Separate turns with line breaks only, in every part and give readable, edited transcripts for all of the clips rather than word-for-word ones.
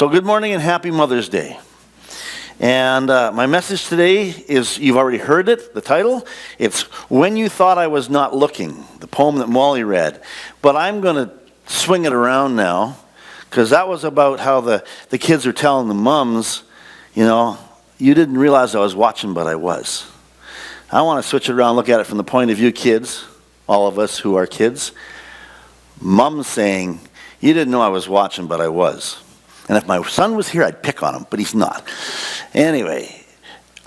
So good morning and happy Mother's Day. And my message today is, you've already heard it, the title. It's When You Thought I Was Not Looking, the poem that Molly read. But I'm going to swing it around now, because that was about how the kids are telling the mums, you know, you didn't realize I was watching, but I was. I want to switch it around, look at it from the point of view, kids, all of us who are kids. Mom saying, you didn't know I was watching, but I was. And if my son was here, I'd pick on him, but he's not. Anyway,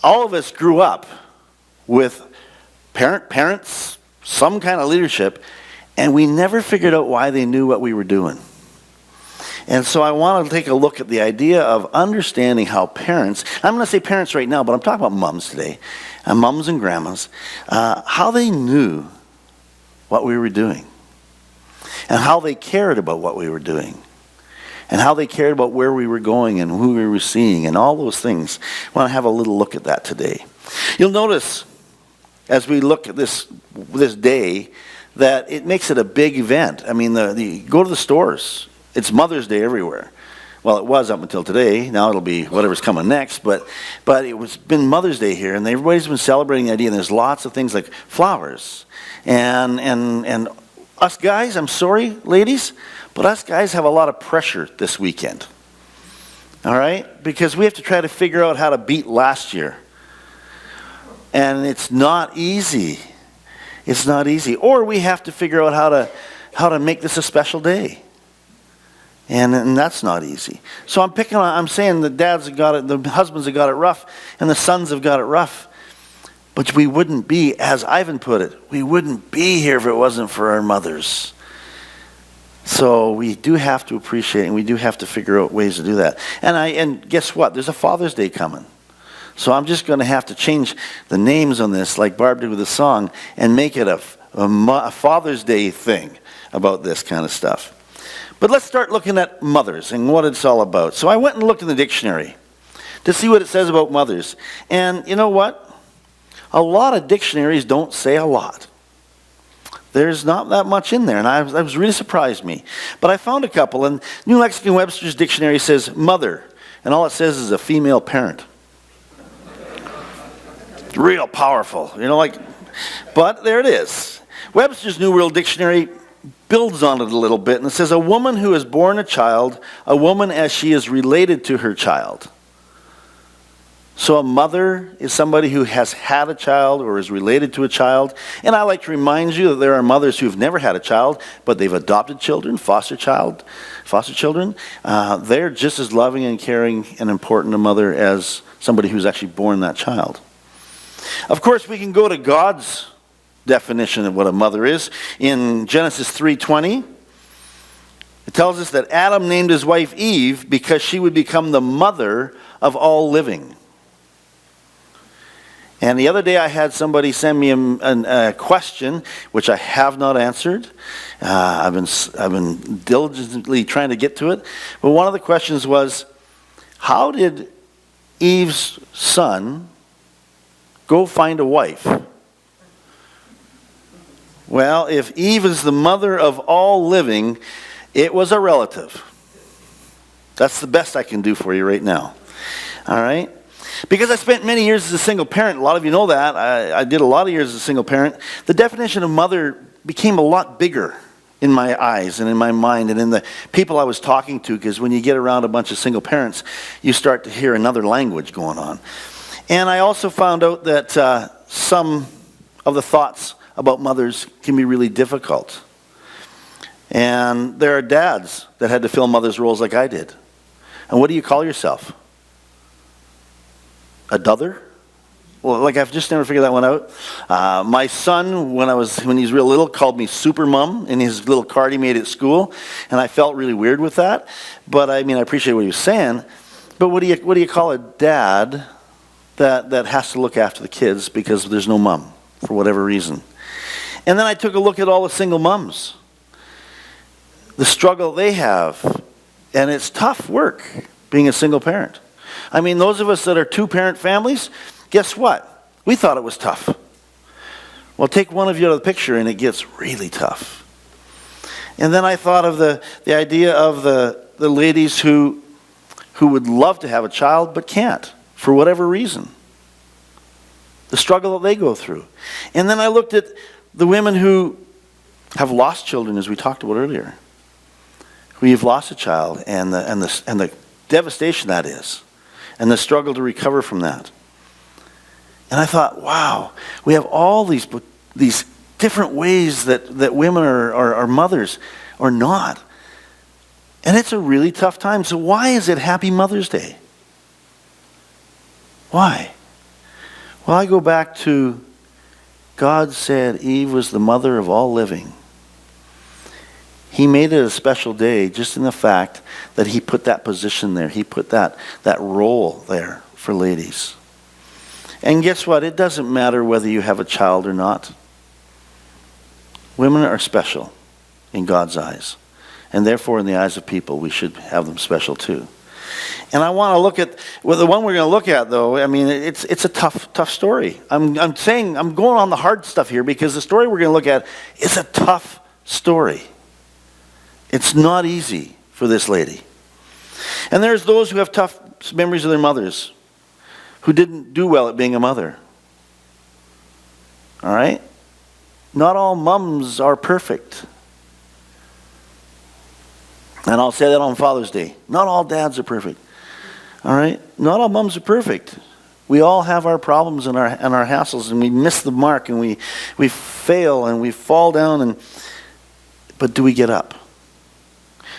all of us grew up with parents, some kind of leadership, and we never figured out why they knew what we were doing. And so I want to take a look at the idea of understanding how parents, I'm going to say parents right now, but I'm talking about moms today, and moms and grandmas, how they knew what we were doing, and how they cared about what we were doing, and how they cared about where we were going and who we were seeing, and all those things. I want to have a little look at that today. You'll notice, as we look at this day, that it makes it a big event. I mean, go to the stores. It's Mother's Day everywhere. Well, it was up until today. Now it'll be whatever's coming next. But it's been Mother's Day here, and everybody's been celebrating the idea. And there's lots of things like flowers, and us guys. I'm sorry, ladies, but us guys have a lot of pressure this weekend. All right, because we have to try to figure out how to beat last year, and it's not easy. It's not easy. Or we have to figure out how to make this a special day. And that's not easy. So I'm saying the dads have got it, the husbands have got it rough, and the sons have got it rough. But we wouldn't be, as Ivan put it, we wouldn't be here if it wasn't for our mothers. So we do have to appreciate, and we do have to figure out ways to do that. And guess what? There's a Father's Day coming. So I'm just going to have to change the names on this, like Barb did with the song, and make it a Father's Day thing about this kind of stuff. But let's start looking at mothers and what it's all about. So I went and looked in the dictionary to see what it says about mothers. And you know what? A lot of dictionaries don't say a lot. There's not that much in there, and I was really surprised me. But I found a couple, and New Lexicon Webster's dictionary says mother, and all it says is a female parent. It's real powerful, but there it is. Webster's New World Dictionary builds on it a little bit, and it says a woman who has borne a child, a woman as she is related to her child. So a mother is somebody who has had a child or is related to a child. And I like to remind you that there are mothers who have never had a child, but they've adopted children, foster children. They're just as loving and caring and important a mother as somebody who's actually born that child. Of course, we can go to God's definition of what a mother is. In Genesis 3:20, it tells us that Adam named his wife Eve because she would become the mother of all living. And the other day I had somebody send me a question, which I have not answered. I've been diligently trying to get to it. But one of the questions was, how did Eve's son go find a wife? Well, if Eve is the mother of all living, it was a relative. That's the best I can do for you right now. All right? Because I spent many years as a single parent, a lot of you know that. I did a lot of years as a single parent. The definition of mother became a lot bigger in my eyes and in my mind and in the people I was talking to, because when you get around a bunch of single parents, you start to hear another language going on. And I also found out that some of the thoughts about mothers can be really difficult. And there are dads that had to fill mothers' roles like I did. And what do you call yourself? A dother? Well, I've just never figured that one out. My son, when he's real little, called me Super Mom in his little card he made at school, and I felt really weird with that. But I appreciate what he was saying. But what do you call a dad that has to look after the kids because there's no mom for whatever reason? And then I took a look at all the single moms, the struggle they have, and it's tough work being a single parent. Those of us that are two-parent families, guess what? We thought it was tough. Well, take one of you out of the picture and it gets really tough. And then I thought of the idea of the ladies who who would love to have a child but can't for whatever reason. The struggle that they go through. And then I looked at the women who have lost children, as we talked about earlier. Who have lost a child and the devastation that is. And the struggle to recover from that. And I thought, wow, we have all these different ways that women are mothers or not. And it's a really tough time. So why is it Happy Mother's Day? Why? Well, I go back to God said Eve was the mother of all living. He made it a special day just in the fact that he put that position there. He put that role there for ladies. And guess what? It doesn't matter whether you have a child or not. Women are special in God's eyes. And therefore, in the eyes of people, we should have them special too. And I want to look at, well, the one we're going to look at, though, I mean, it's a tough story. I'm going on the hard stuff here because the story we're going to look at is a tough story. It's not easy for this lady. And there's those who have tough memories of their mothers who didn't do well at being a mother. All right? Not all mums are perfect. And I'll say that on Father's Day. Not all dads are perfect. All right? Not all mums are perfect. We all have our problems and our hassles, and we miss the mark, and we fail, and we fall down, but do we get up?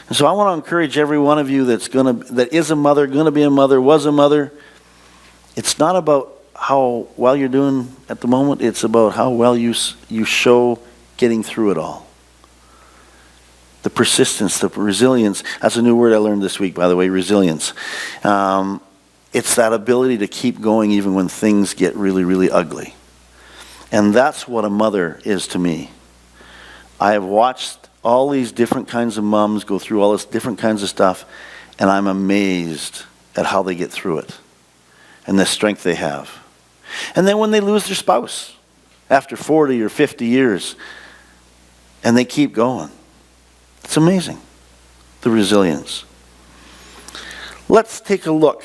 And so I want to encourage every one of you that is a mother, going to be a mother, was a mother. It's not about how well you're doing at the moment. It's about how well you show getting through it all. The persistence, the resilience. That's a new word I learned this week, by the way, resilience. It's that ability to keep going even when things get really, really ugly. And that's what a mother is to me. I have watched all these different kinds of moms go through all this different kinds of stuff, and I'm amazed at how they get through it and the strength they have. And then when they lose their spouse after 40 or 50 years, and they keep going. It's amazing, the resilience. Let's take a look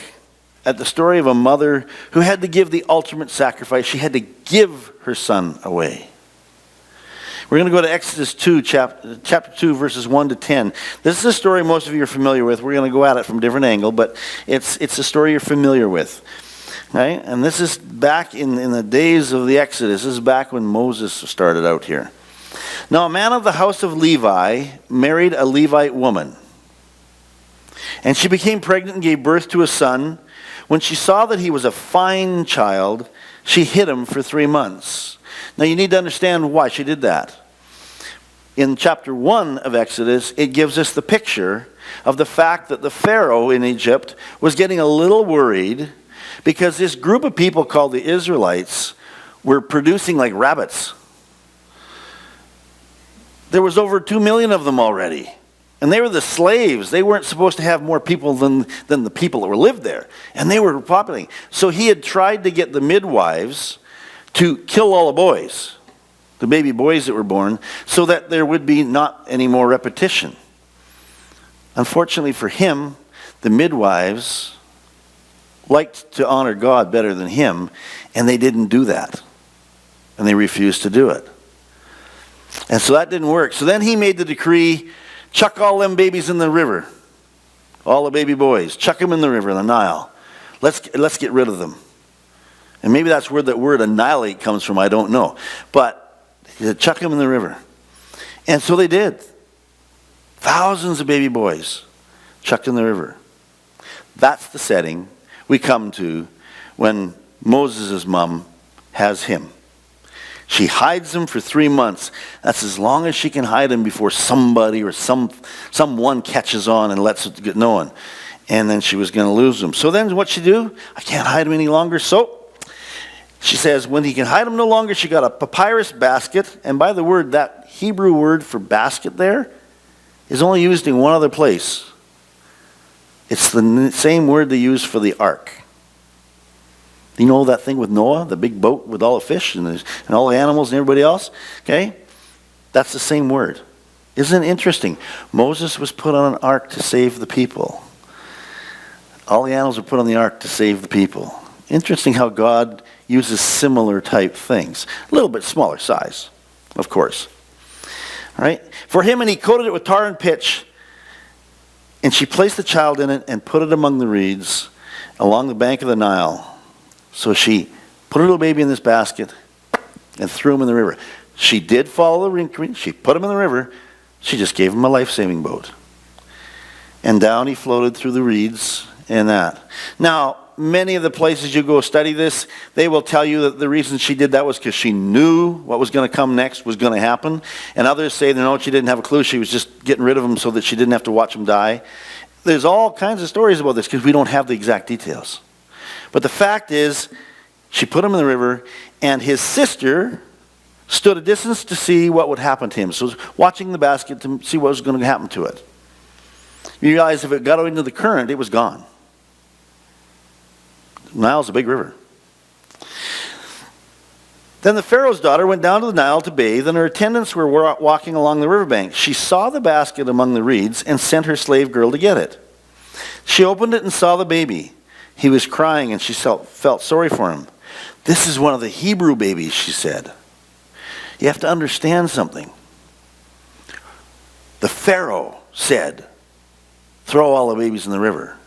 at the story of a mother who had to give the ultimate sacrifice. She had to give her son away. We're going to go to Exodus 2, chapter 2, verses 1 to 10. This is a story most of you are familiar with. We're going to go at it from a different angle, but it's a story you're familiar with. Right? And this is back in the days of the Exodus. This is back when Moses started out here. Now, a man of the house of Levi married a Levite woman. And she became pregnant and gave birth to a son. When she saw that he was a fine child, she hid him for 3 months. Now, you need to understand why she did that. In chapter 1 of Exodus, it gives us the picture of the fact that the Pharaoh in Egypt was getting a little worried because this group of people called the Israelites were producing like rabbits. There was over 2 million of them already. And they were the slaves. They weren't supposed to have more people than the people that were lived there. And they were populating. So he had tried to get the midwives to kill all the boys, the baby boys that were born, so that there would be not any more repetition. Unfortunately for him, the midwives liked to honor God better than him, and they didn't do that. And they refused to do it. And so that didn't work. So then he made the decree, chuck all them babies in the river. All the baby boys. Chuck them in the river, the Nile. Let's get rid of them. And maybe that's where that word annihilate comes from, I don't know. But he said, chuck them in the river. And so they did. Thousands of baby boys chucked in the river. That's the setting we come to when Moses' mom has him. She hides him for 3 months. That's as long as she can hide him before somebody or someone catches on and lets it get known. And then she was going to lose him. So then what'd she do? I can't hide him any longer. So she says when he can hide him no longer, she got a papyrus basket. And by the word, that Hebrew word for basket there is only used in one other place. It's the same word they use for the ark. You know that thing with Noah, the big boat with all the fish and all the animals and everybody else? Okay? That's the same word. Isn't it interesting? Moses was put on an ark to save the people. All the animals were put on the ark to save the people. Interesting how God uses similar type things. A little bit smaller size, of course. All right? For him, and he coated it with tar and pitch. And she placed the child in it and put it among the reeds along the bank of the Nile. So she put her little baby in this basket and threw him in the river. She did follow the ring. She put him in the river. She just gave him a life-saving boat. And down he floated through the reeds and that. Now, many of the places you go study this, they will tell you that the reason she did that was because she knew what was going to come next was going to happen. And others say, no, she didn't have a clue. She was just getting rid of him so that she didn't have to watch him die. There's all kinds of stories about this because we don't have the exact details. But the fact is, she put him in the river, and his sister stood a distance to see what would happen to him. So watching the basket to see what was going to happen to it. You realize if it got into the current, it was gone. Nile's a big river. Then the Pharaoh's daughter went down to the Nile to bathe, and her attendants were walking along the riverbank. She saw the basket among the reeds and sent her slave girl to get it. She opened it and saw the baby. He was crying, and she felt sorry for him. This is one of the Hebrew babies, she said. You have to understand something. The Pharaoh said, throw all the babies in the river.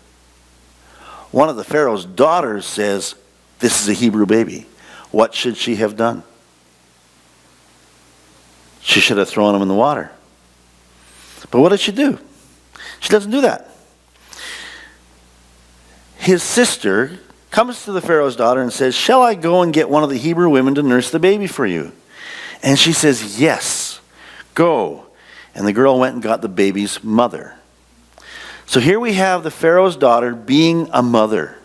One of the Pharaoh's daughters says, this is a Hebrew baby. What should she have done? She should have thrown him in the water. But what did she do? She doesn't do that. His sister comes to the Pharaoh's daughter and says, shall I go and get one of the Hebrew women to nurse the baby for you? And she says, yes, go. And the girl went and got the baby's mother. So here we have the Pharaoh's daughter being a mother.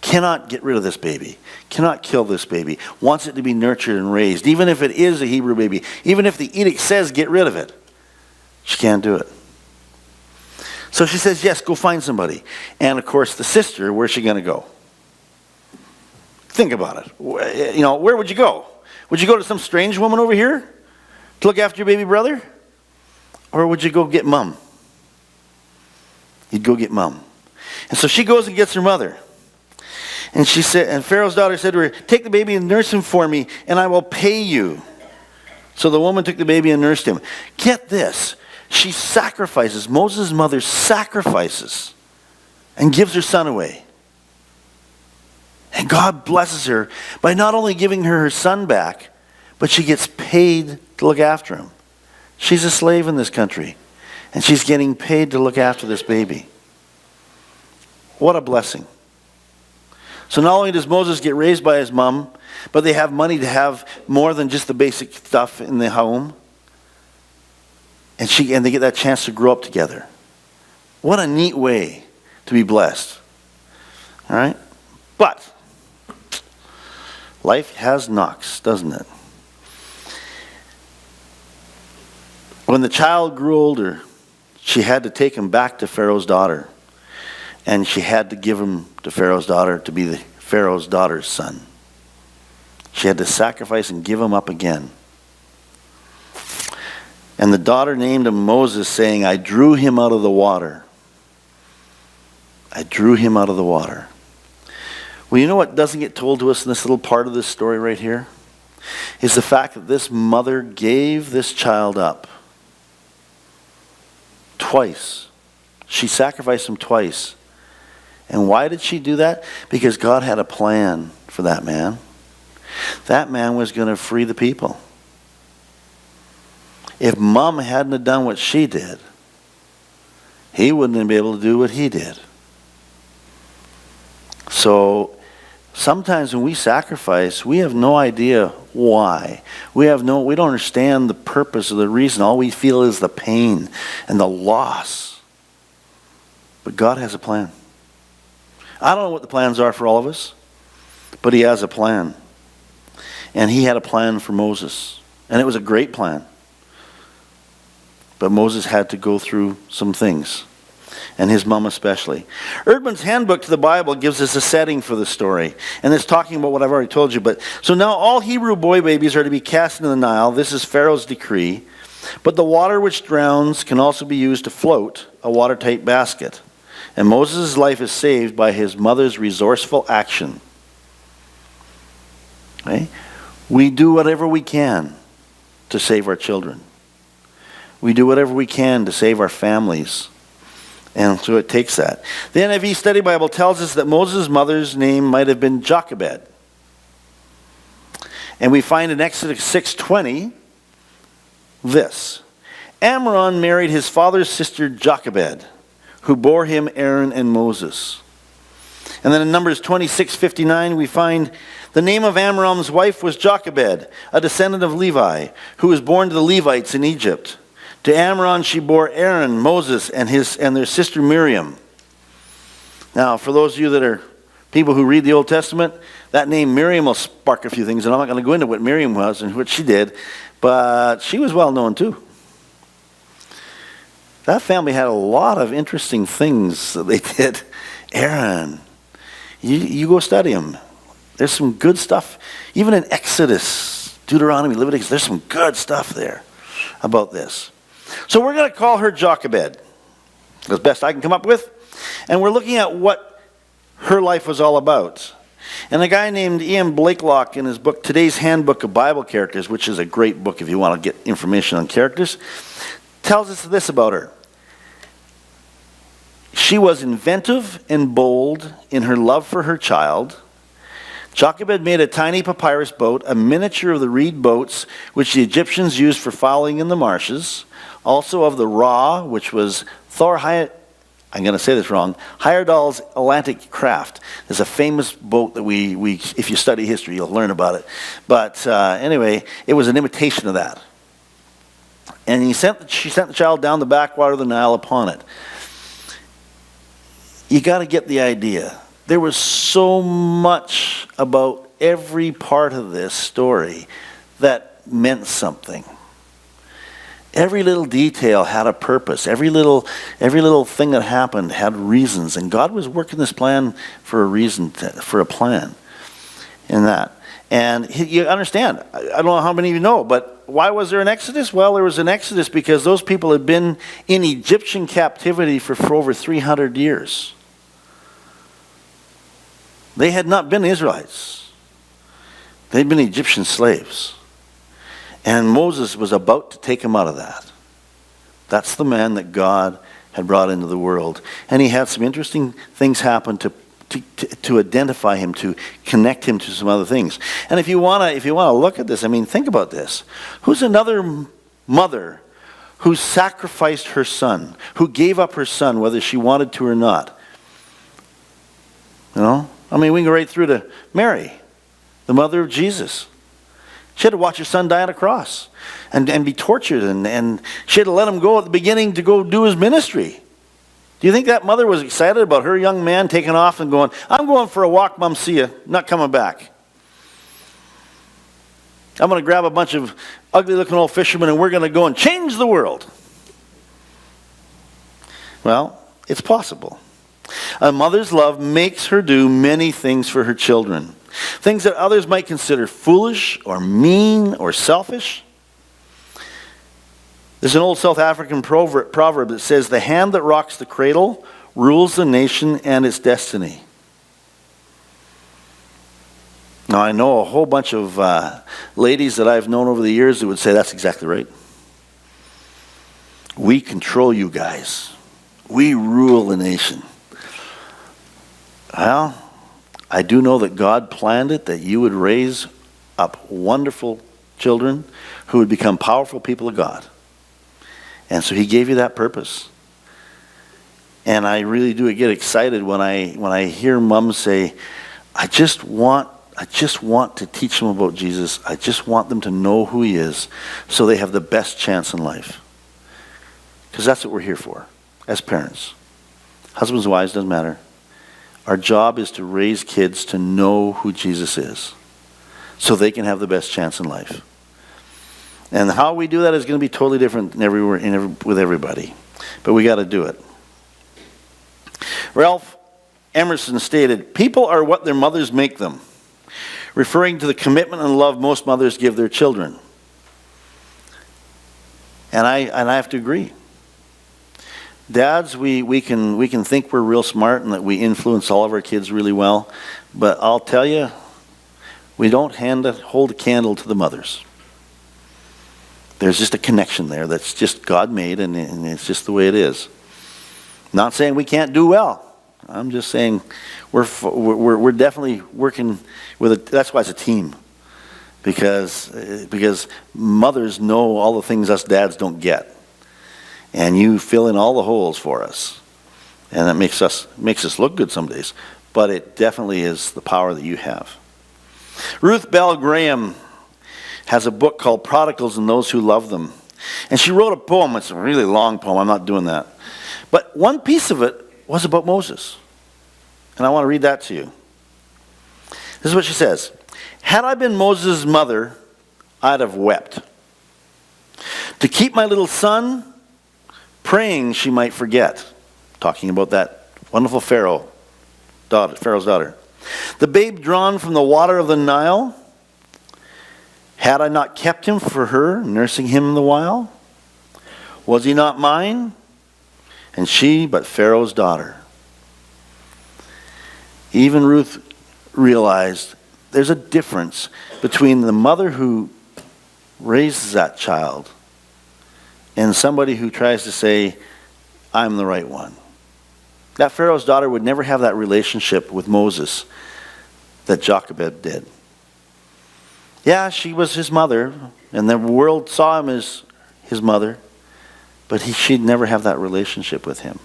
Cannot get rid of this baby. Cannot kill this baby. Wants it to be nurtured and raised. Even if it is a Hebrew baby. Even if the edict says get rid of it. She can't do it. So she says, yes, go find somebody. And of course the sister, where's she going to go? Think about it. You know, where would you go? Would you go to some strange woman over here to look after your baby brother? Or would you go get mom? You'd go get mom. And so she goes and gets her mother. And she said, and Pharaoh's daughter said to her, take the baby and nurse him for me, and I will pay you. So the woman took the baby and nursed him. Get this. She sacrifices. Moses' mother sacrifices and gives her son away. And God blesses her by not only giving her son back, but she gets paid to look after him. She's a slave in this country. And she's getting paid to look after this baby. What a blessing. So not only does Moses get raised by his mom, but they have money to have more than just the basic stuff in the home. And they get that chance to grow up together. What a neat way to be blessed. All right? But life has knocks, doesn't it? When the child grew older, she had to take him back to Pharaoh's daughter. And she had to give him to Pharaoh's daughter to be the Pharaoh's daughter's son. She had to sacrifice and give him up again. And the daughter named him Moses, saying, I drew him out of the water. I drew him out of the water. Well, you know what doesn't get told to us in this little part of this story right here? Is the fact that this mother gave this child up. Twice. She sacrificed him twice. And why did she do that? Because God had a plan for that man. That man was going to free the people. If mom hadn't have done what she did, he wouldn't have been able to do what he did. So sometimes when we sacrifice, we have no idea why. We don't understand the purpose or the reason. All we feel is the pain and the loss. But God has a plan. I don't know what the plans are for all of us, but he has a plan. And he had a plan for Moses. And it was a great plan. But Moses had to go through some things. And his mom especially. Erdman's Handbook to the Bible gives us a setting for the story. And it's talking about what I've already told you. So now all Hebrew boy babies are to be cast into the Nile. This is Pharaoh's decree. But the water which drowns can also be used to float a watertight basket. And Moses' life is saved by his mother's resourceful action. Okay? We do whatever we can to save our children. We do whatever we can to save our families. And so it takes that. The NIV Study Bible tells us that Moses' mother's name might have been Jochebed. And we find in Exodus 6:20 this. Amram married his father's sister Jochebed, who bore him Aaron and Moses. And then in Numbers 26:59 we find the name of Amram's wife was Jochebed, a descendant of Levi, who was born to the Levites in Egypt. To Amram she bore Aaron, Moses, and their sister Miriam. Now, for those of you that are people who read the Old Testament, that name Miriam will spark a few things, and I'm not going to go into what Miriam was and what she did, but she was well known too. That family had a lot of interesting things that they did. Aaron, you go study them. There's some good stuff. Even in Exodus, Deuteronomy, Leviticus, there's some good stuff there about this. So we're going to call her Jochebed, as best I can come up with. And we're looking at what her life was all about. And a guy named Ian Blakelock, in his book, Today's Handbook of Bible Characters, which is a great book if you want to get information on characters, tells us this about her. She was inventive and bold in her love for her child. Jochebed made a tiny papyrus boat, a miniature of the reed boats which the Egyptians used for fowling in the marshes, also of the Ra, which was I'm going to say this wrong, Heyerdahl's Atlantic craft. There's a famous boat that we if you study history, you'll learn about it. But anyway, it was an imitation of that. And she sent the child down the backwater of the Nile upon it. You got to get the idea. There was so much about every part of this story that meant something. Every little detail had a purpose. Every little thing that happened had reasons. And God was working this plan for a reason, for a plan in that. And you understand, I don't know how many of you know, but why was there an Exodus? Well, there was an Exodus because those people had been in Egyptian captivity for over 300 years. They had not been Israelites. They'd been Egyptian slaves. And Moses was about to take him out of that. That's the man that God had brought into the world. And he had some interesting things happen to identify him, to connect him to some other things. And if you want to look at this, I mean, think about this. Who's another mother who sacrificed her son, who gave up her son whether she wanted to or not? You know? I mean, we can go right through to Mary, the mother of Jesus. She had to watch her son die on a cross and be tortured, and she had to let him go at the beginning to go do his ministry. Do you think that mother was excited about her young man taking off and going, I'm going for a walk, Mom, see ya, not coming back. I'm going to grab a bunch of ugly-looking old fishermen and we're going to go and change the world. Well, it's possible. A mother's love makes her do many things for her children. Things that others might consider foolish or mean or selfish. There's an old South African proverb that says, the hand that rocks the cradle rules the nation and its destiny. Now, I know a whole bunch of ladies that I've known over the years that would say that's exactly right. We control you guys. We rule the nation. Well, I do know that God planned it, that you would raise up wonderful children who would become powerful people of God. And so he gave you that purpose. And I really do get excited when I hear moms say, I just want to teach them about Jesus. I just want them to know who he is so they have the best chance in life. Because that's what we're here for as parents. Husbands and wives, doesn't matter. Our job is to raise kids to know who Jesus is so they can have the best chance in life. And how we do that is going to be totally different with everybody. But we got to do it. Ralph Emerson stated, people are what their mothers make them, referring to the commitment and love most mothers give their children. And I have to agree. Dads, we can think we're real smart and that we influence all of our kids really well, but I'll tell you, we don't hold a candle to the mothers. There's just a connection there that's just God made, and it's just the way it is. Not saying we can't do well. I'm just saying we're definitely working with it. That's why it's a team, because mothers know all the things us dads don't get, and you fill in all the holes for us, and that makes us look good some days. But it definitely is the power that you have. Ruth Bell Graham has a book called Prodigals and Those Who Love Them. And she wrote a poem. It's a really long poem. I'm not doing that. But one piece of it was about Moses. And I want to read that to you. This is what she says. Had I been Moses' mother, I'd have wept. To keep my little son, praying she might forget. Talking about that wonderful Pharaoh's daughter. The babe drawn from the water of the Nile, had I not kept him for her, nursing him the while? Was he not mine? And she but Pharaoh's daughter. Even Ruth realized there's a difference between the mother who raises that child and somebody who tries to say, I'm the right one. That Pharaoh's daughter would never have that relationship with Moses that Jochebed did. Yeah, she was his mother, and the world saw him as his mother, but she'd never have that relationship with him.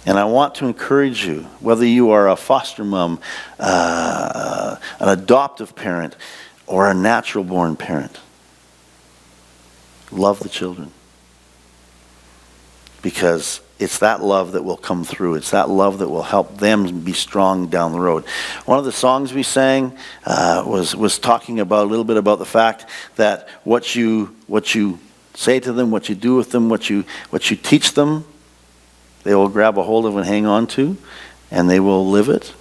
And I want to encourage you, whether you are a foster mom, an adoptive parent, or a natural-born parent, love the children. Because it's that love that will come through. It's that love that will help them be strong down the road. One of the songs we sang was talking about a little bit about the fact that what you say to them, what you do with them, what you teach them, they will grab a hold of and hang on to, and they will live it.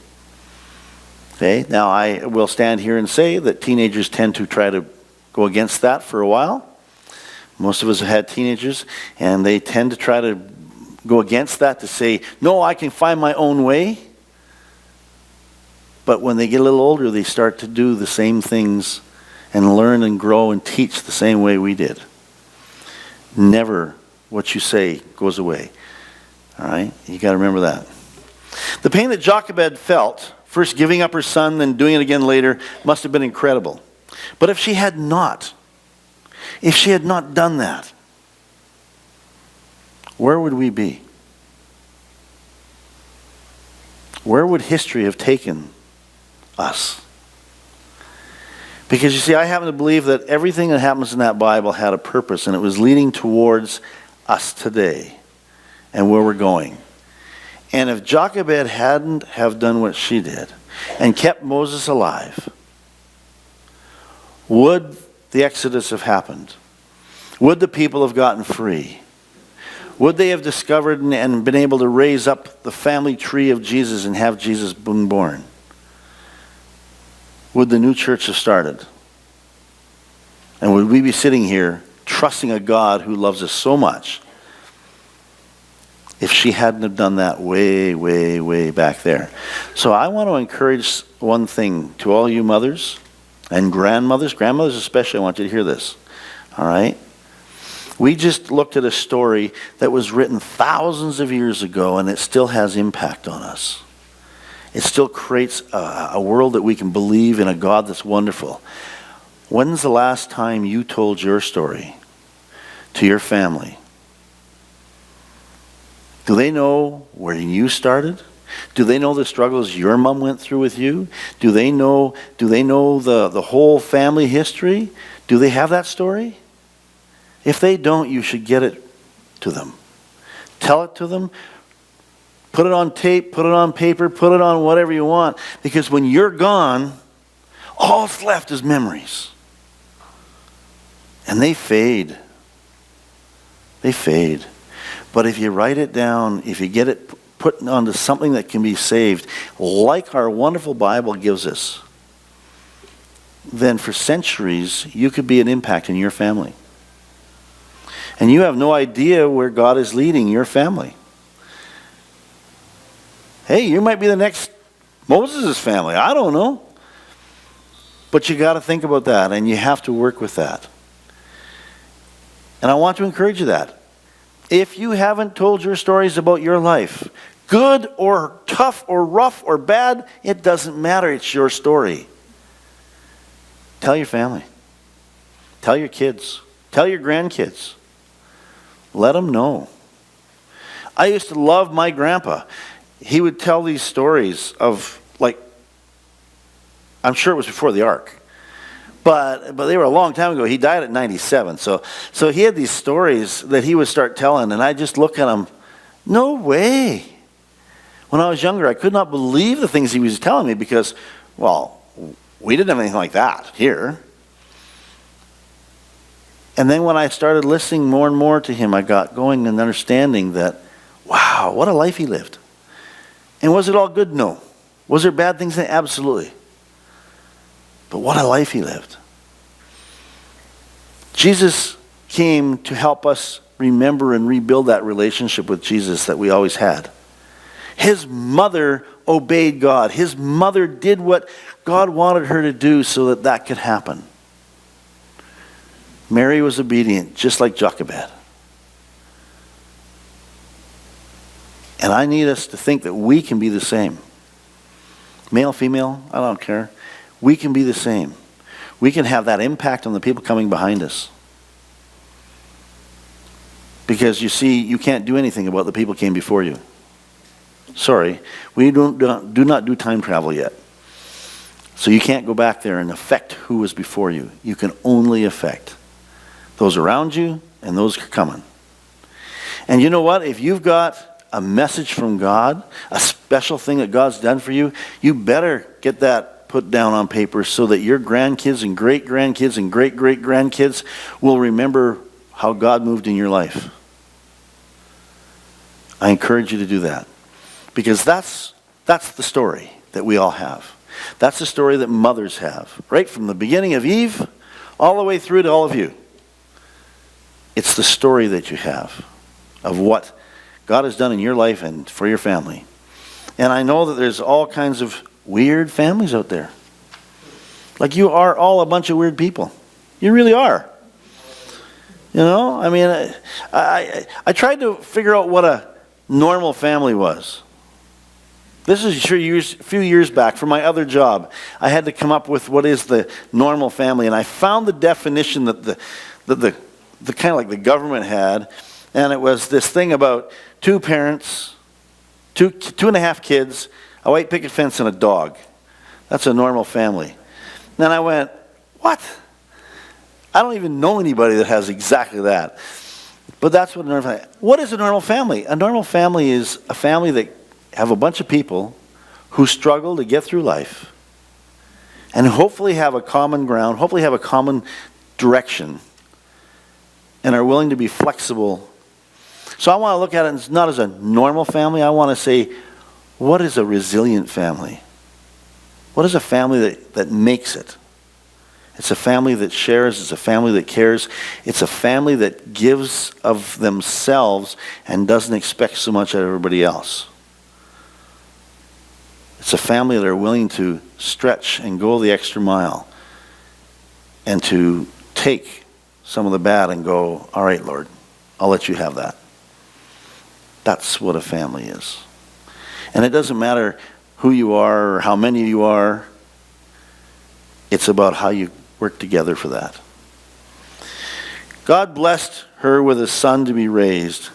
Okay. Now I will stand here and say that teenagers tend to try to go against that for a while. Most of us have had teenagers, and they tend to try to go against that to say, no, I can find my own way. But when they get a little older, they start to do the same things and learn and grow and teach the same way we did. Never what you say goes away. All right? You got to remember that. The pain that Jochebed felt, first giving up her son, then doing it again later, must have been incredible. But if she had not done that, where would we be? Where would history have taken us? Because you see, I happen to believe that everything that happens in that Bible had a purpose, and it was leading towards us today and where we're going. And if Jochebed hadn't have done what she did and kept Moses alive, would the Exodus have happened? Would the people have gotten free? Would they have discovered and been able to raise up the family tree of Jesus and have Jesus being born? Would the new church have started? And would we be sitting here trusting a God who loves us so much if she hadn't have done that way, way, way back there? So I want to encourage one thing to all you mothers and grandmothers especially, I want you to hear this. All right? We just looked at a story that was written thousands of years ago, and it still has impact on us. It still creates a world that we can believe in, a God that's wonderful. When's the last time you told your story to your family? Do they know where you started? Do they know the struggles your mom went through with you? Do they know the whole family history? Do they have that story? If they don't, you should get it to them. Tell it to them. Put it on tape, put it on paper, put it on whatever you want. Because when you're gone, all that's left is memories. And they fade. They fade. But if you write it down, if you get it put onto something that can be saved, like our wonderful Bible gives us, then for centuries, you could be an impact in your family. And you have no idea where God is leading your family. Hey, you might be the next Moses' family. I don't know. But you got to think about that, and you have to work with that. And I want to encourage you that. If you haven't told your stories about your life, good or tough or rough or bad, it doesn't matter. It's your story. Tell your family. Tell your kids. Tell your grandkids. Let them know. I used to love my grandpa. He would tell these stories of, like, I'm sure it was before the ark. But they were a long time ago. He died at 97. So he had these stories that he would start telling, and I just look at him, no way. When I was younger, I could not believe the things he was telling me because, well, we didn't have anything like that here. And then when I started listening more and more to him, I got going and understanding that, wow, what a life he lived. And was it all good? No. Was there bad things? Absolutely. But what a life he lived. Jesus came to help us remember and rebuild that relationship with Jesus that we always had. His mother obeyed God. His mother did what God wanted her to do so that that could happen. Mary was obedient, just like Jochebed. And I need us to think that we can be the same. Male, female, I don't care. We can be the same. We can have that impact on the people coming behind us. Because you see, you can't do anything about the people who came before you. Sorry, we do not do time travel yet. So you can't go back there and affect who was before you. You can only affect those around you and those coming. And you know what? If you've got a message from God, a special thing that God's done for you, you better get that put down on paper so that your grandkids and great-grandkids and great-great-grandkids will remember how God moved in your life. I encourage you to do that. Because that's the story that we all have. That's the story that mothers have. Right from the beginning of Eve all the way through to all of you. It's the story that you have of what God has done in your life and for your family. And I know that there's all kinds of weird families out there. Like you are all a bunch of weird people. You really are. You know, I mean, I tried to figure out what a normal family was. This is a few years back for my other job. I had to come up with what is the normal family, and I found the definition that the kind of like the government had, and it was this thing about 2 parents, two and a half kids, a white picket fence, and a dog. That's a normal family. Then I went, what? I don't even know anybody that has exactly that. But that's what a normal family. What is a normal family? A normal family is a family that have a bunch of people who struggle to get through life and hopefully have a common ground, hopefully have a common direction, and are willing to be flexible. So I want to look at it not as a normal family. I want to say, what is a resilient family? What is a family that makes it? It's a family that shares. It's a family that cares. It's a family that gives of themselves and doesn't expect so much out of everybody else. It's a family that are willing to stretch and go the extra mile and to take some of the bad and go, all right, Lord, I'll let you have that. That's what a family is. And it doesn't matter who you are or how many you are. It's about how you work together for that. God blessed her with a son to be raised,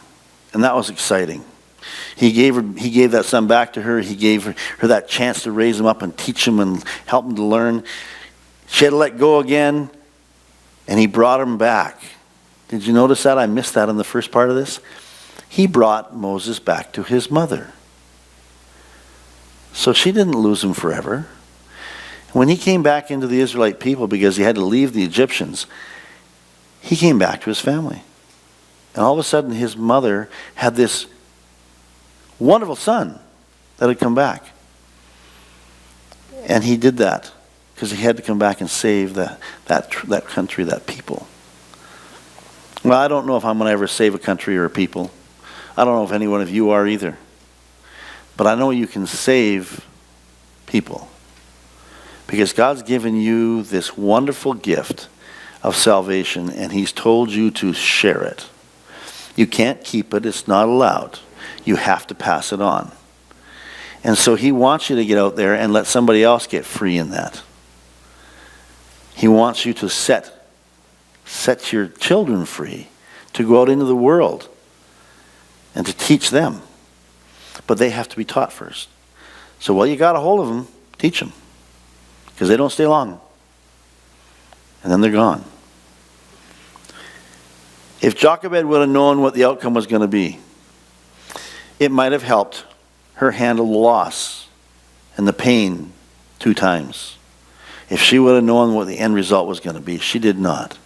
and that was exciting. He gave that son back to her. He gave her that chance to raise him up and teach him and help him to learn. She had to let go again, and he brought him back. Did you notice that? I missed that in the first part of this. He brought Moses back to his mother. So she didn't lose him forever. When he came back into the Israelite people because he had to leave the Egyptians, he came back to his family. And all of a sudden his mother had this wonderful son that had come back. And he did that because he had to come back and save that country, that people. Well, I don't know if I'm going to ever save a country or a people. I don't know if any one of you are either. But I know you can save people. Because God's given you this wonderful gift of salvation, and He's told you to share it. You can't keep it. It's not allowed. You have to pass it on. And so He wants you to get out there and let somebody else get free in that. He wants you to set your children free, to go out into the world and to teach them. But they have to be taught first. So while you got a hold of them, teach them. Because they don't stay long. And then they're gone. If Jochebed would have known what the outcome was going to be, it might have helped her handle the loss and the pain 2 times. If she would have known what the end result was going to be, she did not.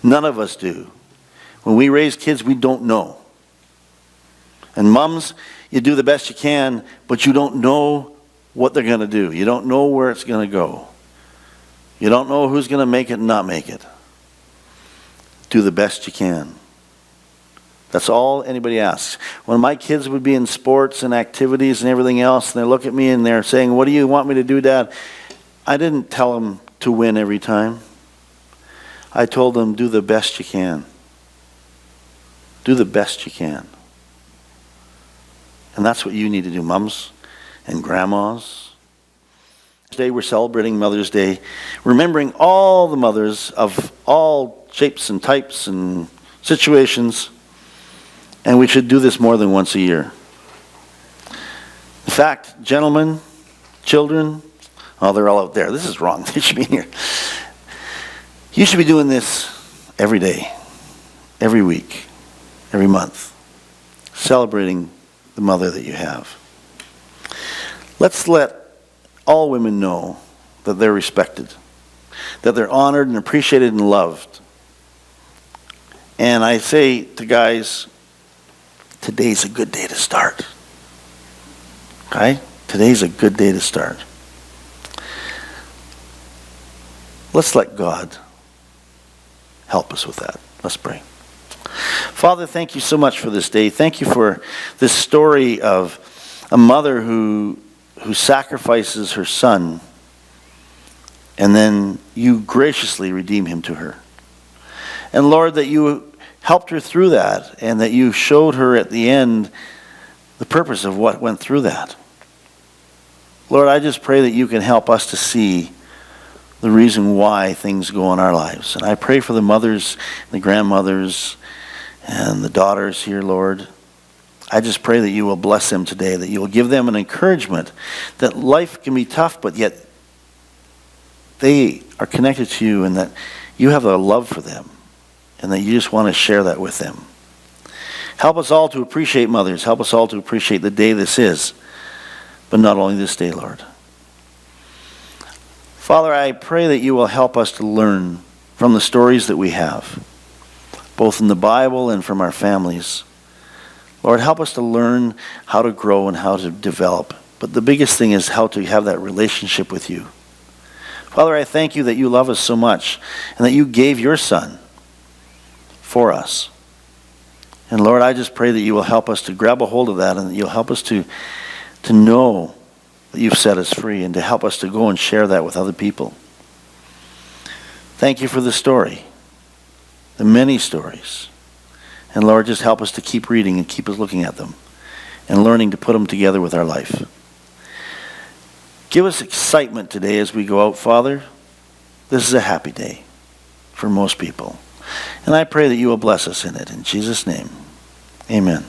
None of us do. When we raise kids, we don't know. And moms, you do the best you can, but you don't know what they're going to do. You don't know where it's going to go. You don't know who's going to make it and not make it. Do the best you can. That's all anybody asks. When my kids would be in sports and activities and everything else, and they look at me and they're saying, "What do you want me to do, Dad?" I didn't tell them to win every time. I told them, do the best you can. Do the best you can. And that's what you need to do, mums and grandmas. Today we're celebrating Mother's Day, remembering all the mothers of all shapes and types and situations. And we should do this more than once a year. In fact, gentlemen, children, oh, they're all out there. This is wrong. They should be here. You should be doing this every day, every week, every month, celebrating the mother that you have. Let's let all women know that they're respected, that they're honored and appreciated and loved. And I say to guys, today's a good day to start. Okay? Today's a good day to start. Let's let God help us with that. Let's pray. Father, thank you so much for this day. Thank you for this story of a mother who sacrifices her son, and then you graciously redeem him to her. And Lord, that you helped her through that, and that you showed her at the end the purpose of what went through that. Lord, I just pray that you can help us to see the reason why things go in our lives. And I pray for the mothers, the grandmothers, and the daughters here, Lord. I just pray that you will bless them today, that you will give them an encouragement that life can be tough, but yet they are connected to you, and that you have a love for them, and that you just want to share that with them. Help us all to appreciate mothers. Help us all to appreciate the day this is, but not only this day, Lord. Father, I pray that you will help us to learn from the stories that we have, both in the Bible and from our families. Lord, help us to learn how to grow and how to develop. But the biggest thing is how to have that relationship with you. Father, I thank you that you love us so much and that you gave your son for us. And Lord, I just pray that you will help us to grab a hold of that, and that you'll help us to know that you've set us free, and to help us to go and share that with other people. Thank you for the story, the many stories. And Lord, just help us to keep reading and keep us looking at them and learning to put them together with our life. Give us excitement today as we go out, Father. This is a happy day for most people. And I pray that you will bless us in it. In Jesus' name, amen.